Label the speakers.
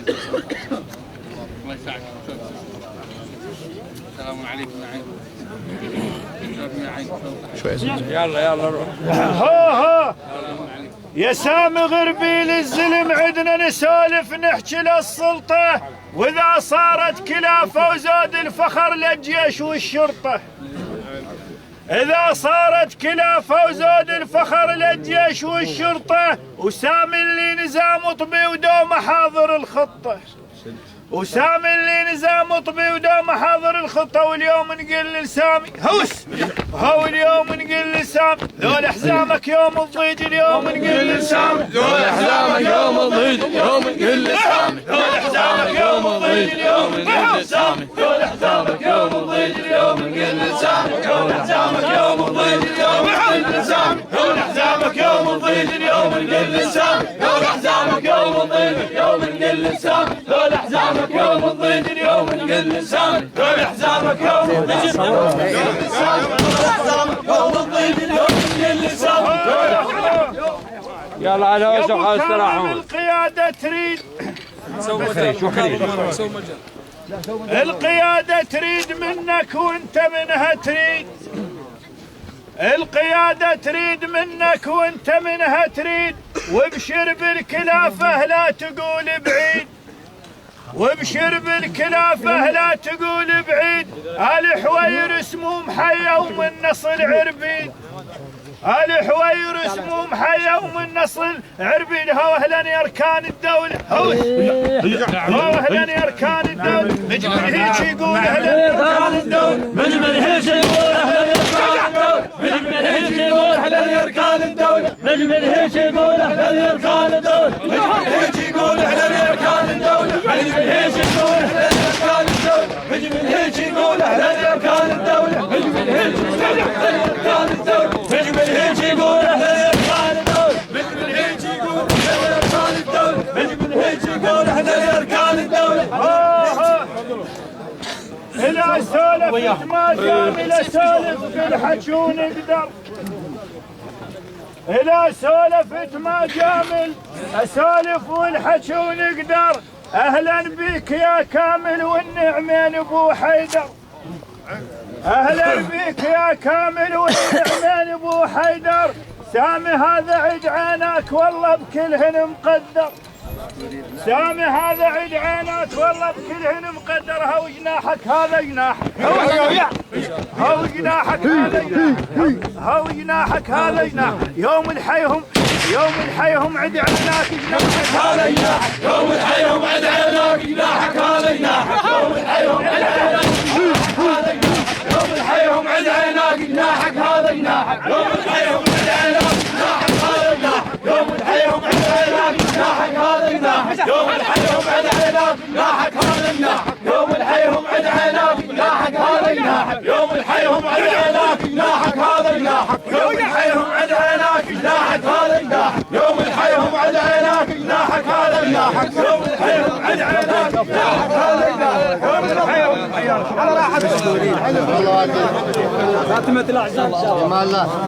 Speaker 1: يعينك. الله يساعدك. السلام عليكم
Speaker 2: يلا روح.
Speaker 3: ها يا سامي غربيل الزلم عدنا نسولف نحكي للسلطة، واذا صارت كلافة وزاد الفخر للجيش والشرطة. إذا صارت كلافة وزاد الفخر للجيش والشرطة، وسامي اللي نزام طبي ودوم حاضر الخطة. وسامي اللي نزام طبي ودوم حاضر الخطة، واليوم نقول لسامي هوس، هو اليوم نقول لسامي ذول حزامك يوم الضيج، اليوم نقول لسامي
Speaker 2: ذول حزامك يوم الضيج، اليوم نقول لسامي
Speaker 3: ذول حزامك يوم الضيج، اليوم نقول لسامي
Speaker 2: ذول حزامك يوم الضيج، اليوم نقول لسامي ذول حزامك يوم الضيج، اليوم نقول لسامي ذول حزامك يوم الضيج، اليوم نقول لسامي ذول حزامك يوم الضيج، اليوم نقول لسامي ذول حزامك يوم الضيج، اليوم نقول لسامي ذول حزامك يوم الضيج، يلا على وجهك استراحون.
Speaker 3: القيادة تريد القيادة تريد منك وانت منها تريد، القيادة تريد منك وانت منها تريد، وابشر بالكلافة لا تقول بعيد، وابشر بالكلافة لا تقول بعيد. آل حوير اسمه محيا ومن نصل عربيد، آل حوير اسمه محيا ومن نصل عربيد. هو أهلا يا أركان الدولة، هو أهلا يا أركان الدولة. مجمل هيك يقول أهلا يا أركان الدولة،
Speaker 2: مجمل هيك يقول أهلا يا أركان الدولة، مجمل هيك يقول أهلا يا أركان الدولة، مجمل هيك يقول أهلا يا أركان الدولة، مجمل هيك يقول أهلا يا أركان الدولة، مجمل هيك يقول أهلا يا أركان الدولة، مجمل هيك يقول أهلا يا أركان الدولة، مجمل هيك يقول أهلا يا أركان الدولة، مجمل هيك يقول أهلا يا أركان الدولة، مجمل هيك يقول أهلا يا أركان الدولة، مجمل هيك يقول أهلا يا أركان الدولة.
Speaker 3: إلى سولف ما جامل أسولف في الحكي ونقدر، إلى سولف ما جامل أسولف والحكي ونقدر. أهلا بك يا كامل والنعمين أبو حيدر، أهلا بك يا كامل والنعمين أبو حيدر. سامي هذا عيد عينك والله بكلهن مقدر، سامي هذا عيد عينك والله بكلهن مقدر. هو جناحك هذا جناحك، هو جناحك هذا جناحك، هو جناحك هذا جناحك. يوم الحيهم عد عيناك جناحك هذا جناحك،
Speaker 2: يوم الحيهم عد عيناك جناحك هذا جناحك، يوم الحيهم عد عيناك جناحك هذا جناحك، يوم الحيهم عد عيناك جناحك هذا جناحك، يوم الحيهم عد عيناك جناحك هذا جناحك، يوم الحيهم عد عيناك جناحك هذا جناحك، يوم الحيهم عد عيناك جناحك هذا جناحك، يوم الحيهم عد عيناك جناحك هذا جناحك، يوم الحيهم عد عيناك جناحك هذا جناحك، يوم الحيهم عد عيناك جناحك هذا جناحك، يوم الحيهم عد عيناك جناحك هذا جناحك، يوم الحيهم عد عيناك جناحك هذا جناحك، يوم الحيهم على راحة.